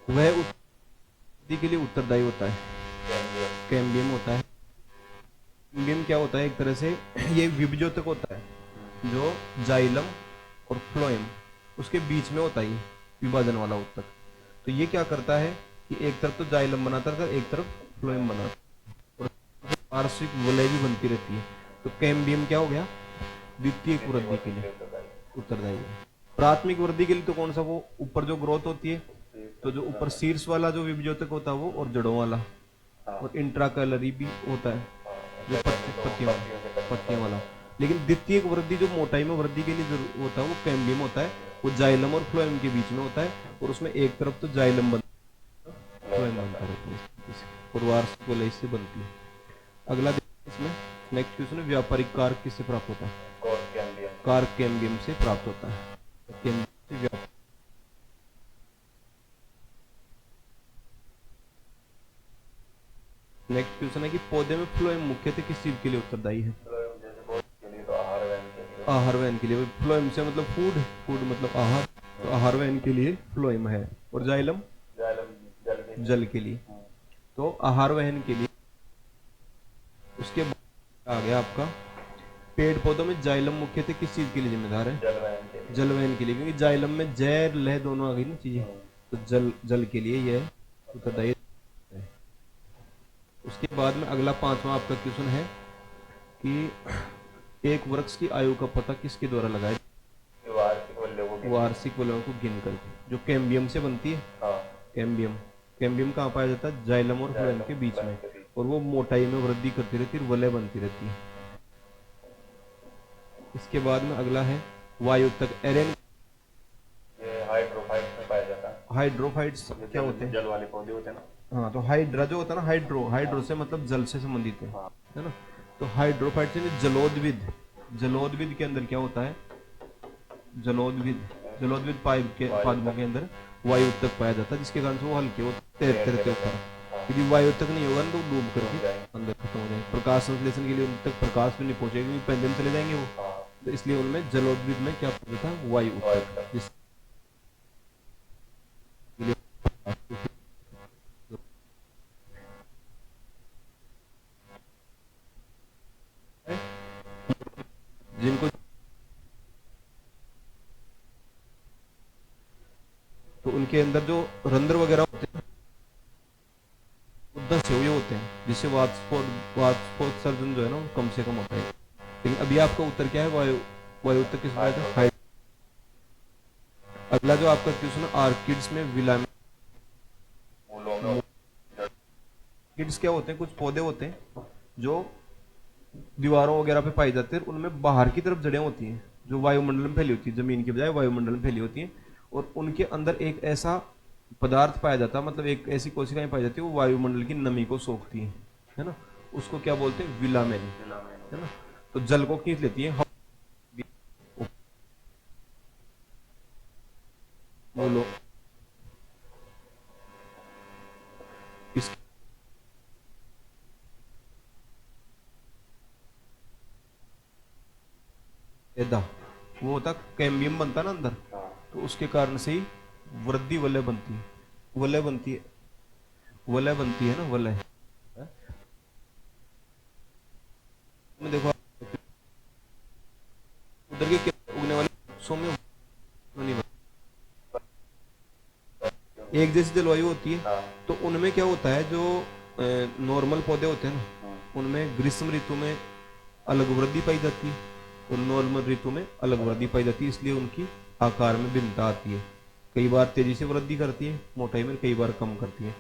वह वृद्धि के लिए उत्तरदायी होता है, कैम्बियम होता है। कैम्बियम क्या होता है, एक तरह से ये विभजोतक होता है जो जाइलम और फ्लोएम उसके बीच में होता है, ये विभाजन वाला उत्तक। तो ये क्या करता है कि एक तरफ तो जाइलम बनाता था, एक तरफ फ्लोएम बनाता, और पार्श्विक वलय भी बनती रहती है। तो कैम्बियम क्या हो गया, द्वितीयक वृद्धि के लिए उत्तरदायी है। प्राथमिक वृद्धि के लिए तो कौन सा, वो ऊपर जो ग्रोथ होती है, तो जो ऊपर शीर्ष वाला जो विभजोतक होता है वो, और जड़ों वाला, और इंट्राकैलरी भी होता है जो पत्तियों पत्तियों वाला। लेकिन द्वितीयक वृद्धि जो मोटाई में वृद्धि के लिए जो होता है वो कैम्बियम होता है, वो जाइलम और फ्लोएम के बीच में होता है, और उसमें एक तरफ तो जाइलम बनता है, फ्लोएम बनता रहता है, और वार्षिक वलय से बनती है। अगला इसमें नेक्स्ट क्वेश्चन है, व्यापारिक कारक किससे प्राप्त होता है? कारक कैम्बियम से प्राप्त होता है। नेक्स्ट क्वेश्चन है कि पौधे में फ्लोएम मुख्यतः किस चीज के लिए उत्तरदायी है? आहार वहन के लिए। फ्लोएम से मतलब फूड, फूड मतलब आहार, तो आहार वहन के लिए फ्लोएम है। और जाइलम जल के लिए। तो आहार वहन के लिए। उसके बाद आ गया आपका, पेड़ पौधों में जाइलम मुख्यतः किस चीज के लिए जिम्मेदार है? जल वहन के लिए, क्योंकि जाइलम में जैर लह दोनों आ गई ना चीजें, तो जल जल के लिए यह उत्तरदायी है। उसके बाद में अगला पांचवा आपका क्वेश्चन है कि एक वृक्ष की आयु का पता किसके द्वारा लगाया? वार्षिक वलयों को गिन करके, जो कैम्बियम से बनती है। कैम्बियम, कैम्बियम कहाँ पाया जाता है? जाइलम और फ्लोएम के बीच में, और वो मोटाई में वृद्धि करती रहती है, वलय बनती रहती है। इसके बाद में अगला है वायु तक एरेन। हाइड्रोफाइट्स क्या होते हैं? जल वाले पौधे होते हैं ना। हाँ, तो हाइड्रा जो होता है ना, हाइड्रो, हाइड्रो से मतलब जल से संबंधित है ना। तो हाइड्रोफाइट से जलोद्विद, जलोद्विद के अंदर क्या होता है? जलोद्विद, जलोद्विद पाइप के पादपों के अंदर वायु तक पाया जाता है, जिसके कारण से वो हल्के वो तैरते रहते ऊपर। यदि वायु तक नहीं होगा ना तो डूब करके अंदर खत्म हो जाएंगे। प्रकाश संश्लेषण के लिए उन तक प्रकाश भी नहीं पहुंचेगा, क्योंकि पेंडम चले जाएंगे वो। तो इसलिए उनमें जलोद्विद में क्या पड़ता था? वायु तक, जिसके लिए जिनको, तो उनके अंदर जो रंध्र वगैरह होते हैं उद्धर से हुए होते हैं, जिससे वाष्पोत्सर्जन जो है ना वो कम से कम होता है। लेकिन अभी आपका उत्तर क्या है? वायु, वायु उत्तर किस बात है? हाइड। अगला जो आपका क्वेश्चन है, आर्किड्स में विलामेंट। किड्स क्या होते हैं? कुछ पौधे होते हैं जो दीवारों वगैरह पे पाई जाते हैं, उनमें बाहर की तरफ जड़ें होती हैं जो वायुमंडल में फैली होती है, जमीन की बजाय वायुमंडल में फैली होती हैं, और उनके अंदर एक ऐसा पदार्थ पाया जाता है, मतलब एक ऐसी कोशिकाएं पाई जाती है वो वायुमंडल की नमी को सोखती हैं, है ना। उसको क्या बोलते हैं? विलामेन, है ना। तो जल को खींच लेती है। बोलो इस, वो होता कैम्बियम बनता ना अंदर, तो उसके कारण से ही वृद्धि वलय बनती है, वलय बनती है, वलय बनती है ना, वलय। में देखो उधर के उगने वाले वृक्षों में नहीं बनती। एक जैसी जलवायु होती है, तो उनमें क्या होता है, जो नॉर्मल पौधे होते हैं ना, उनमें ग्रीष्म ऋतु में अलग वृद्धि पाई जाती है, और नॉर्मल ऋतु में अलग वृद्धि पाई जाती है, इसलिए उनकी आकार में भिन्नता आती है। कई बार तेजी से वृद्धि करती है मोटाई में, कई बार कम करती है।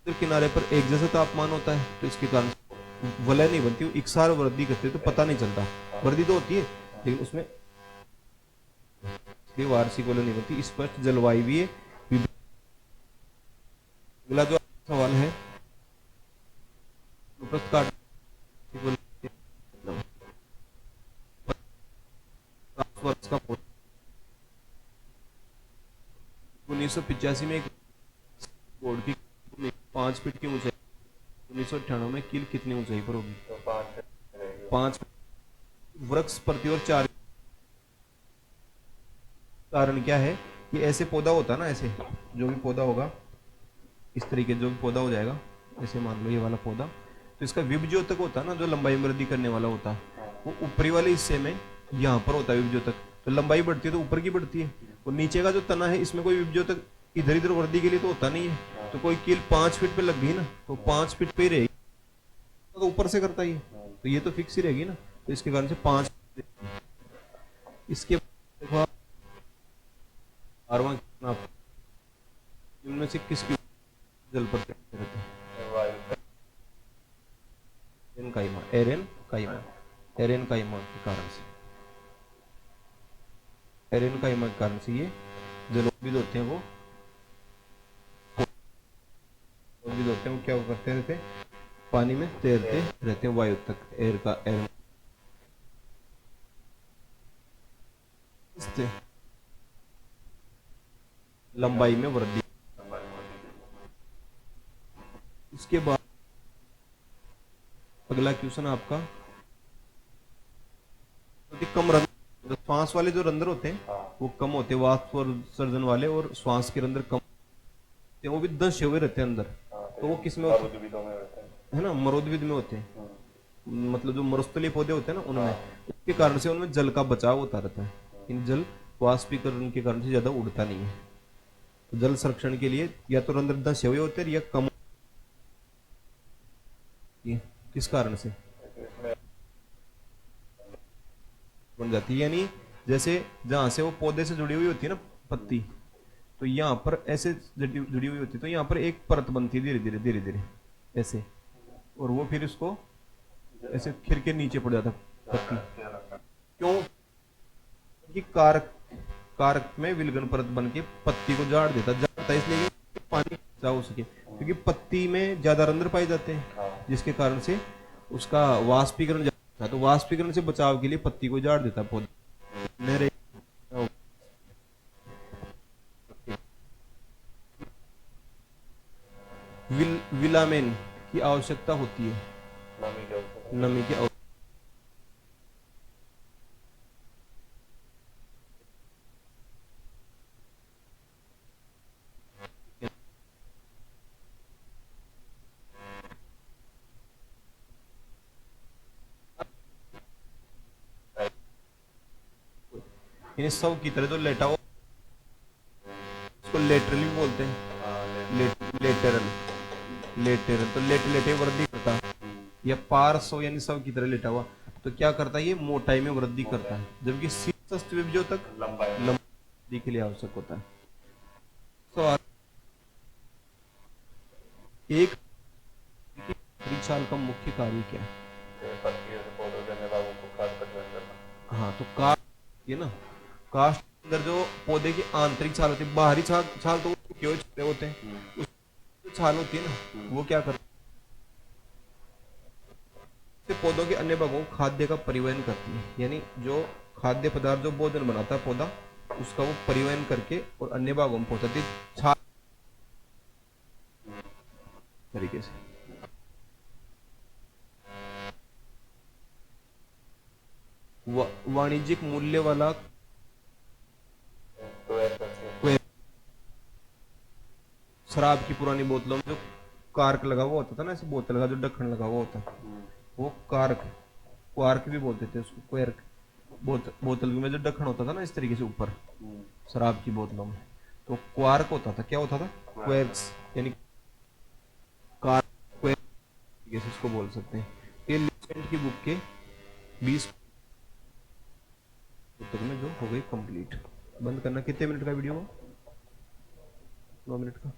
तो किनारे पर एक जैसा तापमान होता है, तो इसके कारण वलय नहीं बनती, वो इकसार वृद्धि करती है, तो पता नहीं चलता। वृद्धि तो होती है लेकिन उसमें वार्षिक वलय नहीं बनती, स्पष्ट जलवायु भी है। अगला जो सवाल है, वर्ष का 1985 में एक बोर्ड की 5 फीट की ऊंचाई, 1998 में कील कितनी ऊंचाई पर होगी? 5। वृक्ष प्रति और 4। कारण क्या है ये ऐसे पौधा होता है ना, ऐसे जो भी पौधा होगा इस तरीके जो भी पौधा हो जाएगा, ऐसे मान लो ये वाला पौधा, तो इसका विभज्योतक होता है ना जो लंबाई में वृद्धि करने वाला होता है, वो ऊपरी वाले हिस्से में यहाँ पर होता है विभज्योतक। तो लंबाई बढ़ती है तो ऊपर की बढ़ती है, और नीचे का जो तना है इसमें कोई विभज्योतक इधर इधर वृद्धि के लिए तो होता नहीं है। तो कोई कील 5 फीट पे लग गई ना तो 5 फीट पे ही रहेगी, तो ऊपर से करता ही है, तो ये तो फिक्स ही रहेगी ना, तो इसके कारण से 5। इसके देखो आप आरवां इनमें से किसकी जल पर रहते हैं? एरेन काइमा, एरेन काइमा, एरेन काइमा के कारण से, एरेन काइमा के कारण से ये जलोद्भिद होते हैं, वो जलोद्भिद होते हैं, वो क्या करते रहते हैं, पानी में तैरते रहते हैं वायु तक, एयर का एयर लंबाई में वृद्धि। उसके बाद अगला क्वेश्चन आपका, कम रंध्र, श्वास वाले जो रंध्र होते हैं वो कम होते हैं, वाष्प और सर्जन वाले, और श्वास के रंध्र कम होते हैं, वो भी 10 हुए रहते हैं अंदर। तो वो किस में होते है ना, मरोद्भिद में होते हैं, मतलब जो मरुस्थलीय पौधे होते हैं ना उनमें, उसके कारण से उनमें जल का बचाव होता रहता है, इन जल वाष्पीकरण के कारण से ज्यादा उड़ता नहीं है। तो जल संरक्षण के लिए या तो रंध्र 10 हुए होते हैं या कम, किस कारण से बन जाती है, यानी जैसे जहां से वो पौधे से जुड़ी हुई होती है ना पत्ती, तो यहाँ पर ऐसे जुड़ी हुई होती है, तो यहाँ पर एक परत बनती है धीरे धीरे धीरे धीरे ऐसे, और वो फिर इसको ऐसे खिर के नीचे पड़ जाता है पत्ती। क्यों? कि कारक, कारक में विलगन परत बन के पत्ती को झाड़ देता, झाड़ता इसलिए कि पानी बचाव हो सके, क्योंकि पत्ती में ज्यादा रंध्र पाए जाते हैं जिसके कारण से उसका वाष्पीकरण ज्यादा होता है। तो वाष्पीकरण से बचाव के लिए पत्ती को झाड़ देता पौधा। विलामेन की आवश्यकता होती है, नमी की आवश्यकता। सब की तरह जो लेटा हुआ उसको लेटरली बोलते हैं, लेटरल, लेटरल तो लेट लेटे वृद्धि करता है, या पार्श्व यानी सब की तरह लेटा हुआ, तो क्या करता है ये मोटाई में वृद्धि करता है, जबकि शीर्षस्थ विभज्योतक लंबाई के लिए आवश्यक होता है। तो एक छाल का मुख्य कार्य क्या है? हाँ, तो कास्ट ये ना, कास्ट के अंदर जो पौधे की आंतरिक छाल होती है, बाहरी छाल छाल तो वो सूखे हुए छोटे होते हैं, जो छाल होती है ना वो क्या करती है, पौधों के अन्य भागों को खाद्य का परिवहन करती है, यानी जो खाद्य पदार्थ जो भोजन बनाता है पौधा उसका वो परिवहन करके और अन्य भागों में पहुंचाती है छाल तरीके से। वाणिज्यिक मूल्य वाला शराब की पुरानी बोतलों में जो कार्क लगा हुआ होता था ना, ऐसे बोतल का जो ढक्कन लगा हुआ होता, वो कार्क, क्वार्क भी बोलते थे उसको, क्वार्क, बोतल में जो ढक्कन होता था ना इस तरीके से ऊपर शराब की बोतलों में, तो क्वार्क होता था, क्या होता था, क्वार्क्स, यानी कार्क, क्वार्क इसको बोल सकते हैं। ये लिसेंट की बुक के 20 पुस्तक में जो हो गई कंप्लीट। बंद करना, कितने मिनट का वीडियो हो? 9 मिनट का।